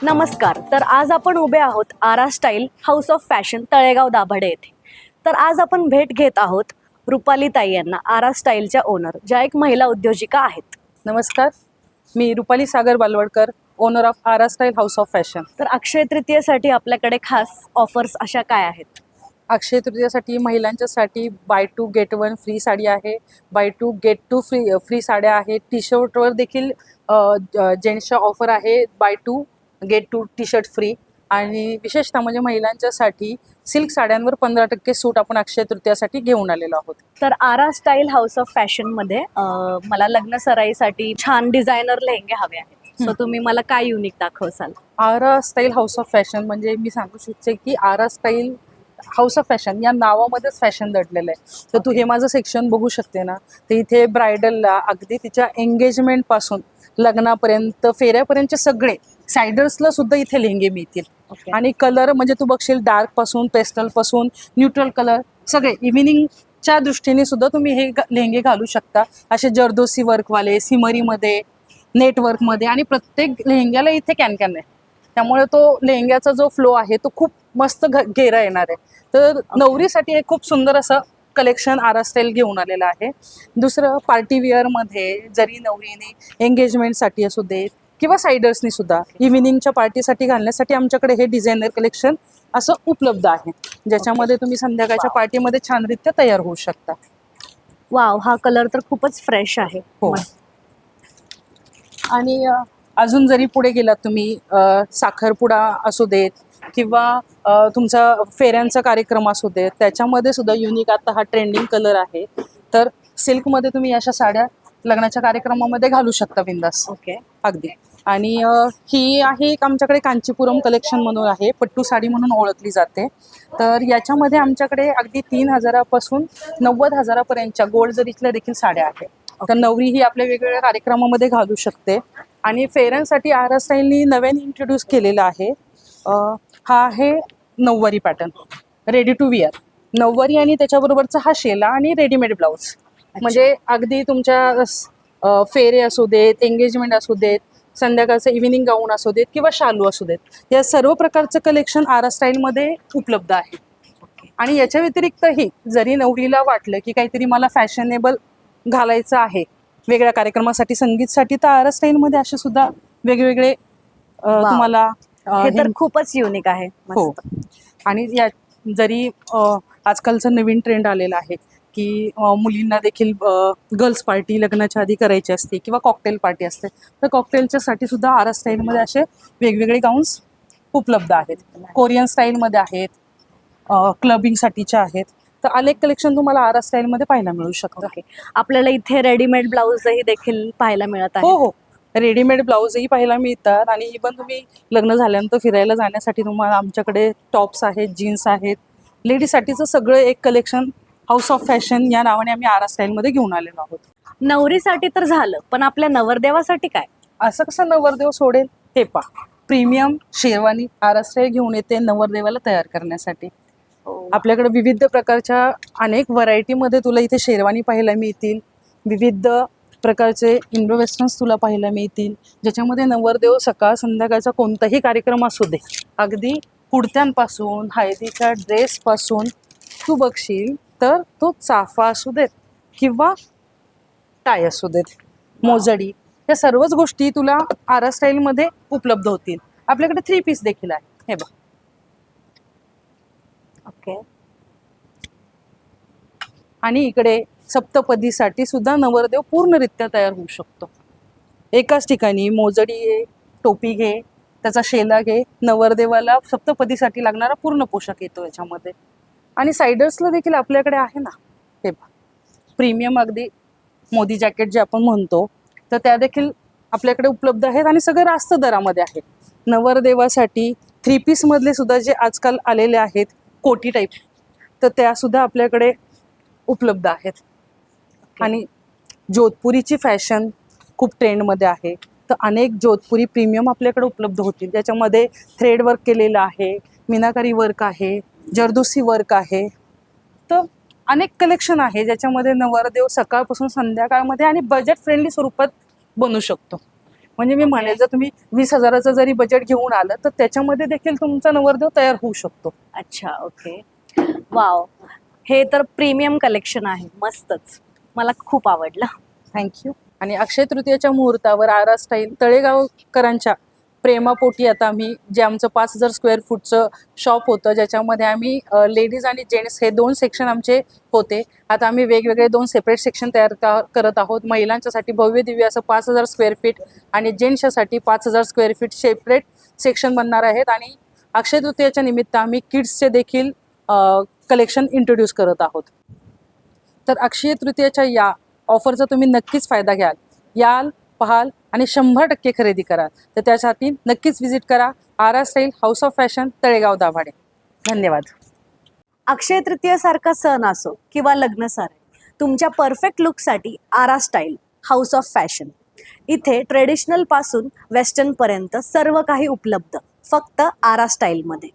नमस्कार. तर आज आपण उभे आहोत Aara style house of fashion Talegaon Dabhade येथे. तर आज आपण भेट घेत आहोत रुपाली ताई यांना, आरा स्टाईलच्या ओनर, ज्या एक महिला उद्योजिका आहेत. नमस्कार, मी Rupali Sagar Balwadkar, owner of Aara style house of fashion. तर अक्षय तृतीयेसाठी आपल्याकडे खास ऑफर्स अशा काय आहेत? अक्षय तृतीयासाठी महिलांच्यासाठी बाय 2 गेट 1 फ्री साडी आहे, बाय 2 गेट 2 फ्री साड्या आहेत. टी शर्टवर देखील जेंट्सच्या ऑफर आहे, buy 2 get 2 T shirt free. आणि विशेषतः म्हणजे महिलांच्यासाठी सिल्क साड्यांवर 15% सूट आपण अक्षय तृतीयासाठी घेऊन आलेलो आहोत. तर आरा स्टाईल हाऊस ऑफ फॅशनमध्ये मला लग्न सराईसाठी छान डिझायनर लेहंगे हवे आहेत. सो तुम्ही मला काय युनिक दाखवसाल? Aara style house of fashion म्हणजे मी सांगू शकते की Aara style house of fashion या नावामध्येच फॅशन दडलेलं आहे. तर तू हे माझं सेक्शन बघू शकते ना, तर इथे ब्रायडलला अगदी तिच्या एंगेजमेंटपासून लग्नापर्यंत फेऱ्यापर्यंतचे सगळे सायडर्सला सुद्धा इथे लेहंगे मिळतील. आणि कलर म्हणजे तू बघशील डार्क पासून पेस्टल पासून न्यूट्रल कलर सगळे इव्हिनिंगच्या दृष्टीने सुद्धा तुम्ही हे लेहंगे घालू शकता. असे जरदोसी वर्कवाले, सिमरीमध्ये, नेटवर्कमध्ये, आणि प्रत्येक लेहंग्याला इथे कॅन आहे. त्यामुळे तो लेहंग्याचा जो फ्लो आहे तो खूप मस्त घेरा येणार आहे. तर नवरीसाठी हे खूप सुंदर असं कलेक्शन आरा स्टाईल घेऊन आलेलं आहे. दुसरं पार्टीवेअरमध्ये जरी नवरीने एंगेजमेंटसाठी असू देत किंवा सायडर्सनी सुद्धा इव्हिनिंगच्या पार्टीसाठी घालण्यासाठी आमच्याकडे हे डिझायनर कलेक्शन असं उपलब्ध आहे, ज्याच्यामध्ये तुम्ही संध्याकाळच्या पार्टीमध्ये छानरित्या तयार होऊ शकता. वाव, हा कलर तर खूपच फ्रेश आहे. हो. आणि अजून जरी पुढे गेलात तुम्ही, साखरपुडा असू देत किंवा तुमचा फेऱ्यांचा कार्यक्रम असू देत, त्याच्यामध्ये सुद्धा युनिक आता हा ट्रेंडिंग कलर आहे. तर सिल्कमध्ये तुम्ही अशा साड्या लग्नाच्या कार्यक्रमामध्ये घालू शकता बिंदास. ओके. अगदी. आणि ही आहे एक आमच्याकडे कांचीपुरम कलेक्शन म्हणून आहे, पट्टू साडी म्हणून ओळखली जाते. तर याच्यामध्ये आमच्याकडे अगदी 3,000पासून 90,000पर्यंतच्या गोल्ड जरीतल्या देखील साड्या आहेत. तर नवरी ही आपल्या वेगवेगळ्या कार्यक्रमामध्ये घालू शकते. आणि फेऱ्यांसाठी आरा स्टाईलनी नव्याने इंट्रोड्यूस केलेला आहे, हा आहे नऊवारी पॅटर्न, रेडी टू विअर नऊवारी, आणि त्याच्याबरोबरचा हा शेला आणि रेडीमेड ब्लाऊज. म्हणजे अगदी तुमच्या फेरे असू देत, एंगेजमेंट असू देत, संध्याकाळचं इव्हिनिंग गाऊन असू देत किंवा शालू असू देत, या सर्व प्रकारचं कलेक्शन आरा स्टाईलमध्ये उपलब्ध आहे. आणि याच्या व्यतिरिक्तही जरी नवरीला वाटलं की काहीतरी मला फॅशनेबल घालायचं आहे वेगळ्या कार्यक्रमासाठी, संगीतसाठी, तर आरा स्टाईलमध्ये असे सुद्धा वेगवेगळे तुम्हाला हे तर खूपच युनिक आहे. हो. आणि या जरी आजकालचं नवीन ट्रेंड आलेला आहे की मुलींना देखील गर्ल्स पार्टी लग्नाच्या आधी करायची असते किंवा कॉकटेल पार्टी असते, तर कॉकटेलच्या साठी सुद्धा आरा स्टाईलमध्ये असे वेगवेगळे गाऊन्स उपलब्ध आहेत. कोरियन स्टाईलमध्ये आहेत, क्लबिंगसाठीच्या आहेत. तर अनेक कलेक्शन तुम्हाला आरा स्टाईलमध्ये पाहायला मिळू शकतं. आपल्याला इथे रेडीमेड ब्लाऊजही देखील पाहायला मिळत आहे. हो हो, रेडीमेड ब्लाऊजही पाहायला मिळतात. आणि इव्हन तुम्ही लग्न झाल्यानंतर फिरायला जाण्यासाठी तुम्हाला आमच्याकडे टॉप्स आहेत, जीन्स आहेत, लेडीजसाठीचं सगळं एक कलेक्शन हाऊस ऑफ फॅशन या नावाने आम्ही आरा स्टाईलमध्ये घेऊन आलेलो आहोत. नवरीसाठी तर झालं, पण आपल्या नवरदेवासाठी काय? असं कसं नवरदेव सोडेल? हे पहा, प्रीमियम शेरवानी आरा स्टाईल घेऊन येते नवरदेवाला तयार करण्यासाठी. आपल्याकडे विविध प्रकारच्या अनेक व्हरायटीमध्ये तुला इथे शेरवानी पाहायला मिळतील, विविध प्रकारचे इंडो वेस्टर्न्स तुला पाहायला मिळतील, ज्याच्यामध्ये नवरदेव सकाळ संध्याकाळचा कोणताही कार्यक्रम असू दे, अगदी कुर्त्यांपासून हळदीच्या ड्रेसपासून तू बघशील तर तो चाफा असू देत किंवा टाय असू देत, मोजडी, या सर्वच गोष्टी तुला आरा स्टाईलमध्ये उपलब्ध होतील. आपल्याकडे 3 पीस देखील आहे, हे बघ. ओके. आणि इकडे सप्तपदीसाठी सुद्धा नवरदेव पूर्णरित्या तयार होऊ शकतो. एकाच ठिकाणी मोजडी घे, टोपी घे, त्याचा शेला घे, नवरदेवाला सप्तपदीसाठी लागणारा पूर्ण पोशाख येतो याच्यामध्ये. आणि सायडर्सला देखील आपल्याकडे आहे ना, हे पहा, प्रीमियम अगदी मोदी जॅकेट जे आपण म्हणतो, तर त्या देखील आपल्याकडे उपलब्ध आहेत. आणि सगळं रास्त दरामध्ये आहे. नवरदेवासाठी 3 पीसमधले सुद्धा जे आजकाल आलेले आहेत कोटी टाईप, तर त्यासुद्धा आपल्याकडे उपलब्ध आहेत. आणि जोधपुरीची फॅशन खूप ट्रेंडमध्ये आहे, तर अनेक जोधपुरी प्रीमियम आपल्याकडे उपलब्ध होतील, ज्याच्यामध्ये थ्रेड वर्क केलेलं आहे, मीनाकारी वर्क आहे, जरदोसी वर्क आहे. तर अनेक कलेक्शन आहे ज्याच्यामध्ये नवरदेव सकाळपासून संध्याकाळमध्ये आणि बजेट फ्रेंडली स्वरूपात बनू शकतो. म्हणजे मी म्हणेल जर तुम्ही 20,000चं जरी बजेट घेऊन आलं तर त्याच्यामध्ये देखील तुमचा नवरदेव तयार होऊ शकतो. अच्छा, ओके. वाव, हे तर प्रीमियम कलेक्शन आहे, मस्तच, मला खूप आवडलं. थँक्यू. आणि अक्षय तृतीयेच्या मुहूर्तावर आरा स्टाईल तळेगावकरांच्या प्रेमापोटी आता आम्ही जे आमचं 5,000 स्क्वेअर फूटचं शॉप होतं, ज्याच्यामध्ये आम्ही लेडीज आणि जेंट्स हे 2 सेक्शन आमचे होते. आता आम्ही वेगवेगळे 2 सेपरेट सेक्शन करत आहोत. महिलांच्यासाठी भव्य दिव्य असं 5,000 स्क्वेअर फीट आणि जेंट्ससाठी 5,000 स्क्वेअर फीट सेपरेट सेक्शन बनणार आहेत. आणि अक्षय तृतीयेच्या निमित्त आम्ही किड्सचे देखील कलेक्शन इंट्रोड्यूस करत आहोत. तर अक्षय तृतीयेच्या या ऑफरचा तुम्ही नक्कीच फायदा घ्याल. याल, पाहाल आणि 100% खरेदी करा. तर त्यासाठी नक्कीच व्हिजिट करा Aara style house of fashion Talegaon Dabhade. धन्यवाद. अक्षय तृतीयेसारखा सण असो किंवा लग्न सण, तुमच्या परफेक्ट लुकसाठी Aara style house of fashion. इथे ट्रेडिशनल पासून वेस्टर्न पर्यंत सर्व काही उपलब्ध, फक्त आरा स्टाईलमध्ये.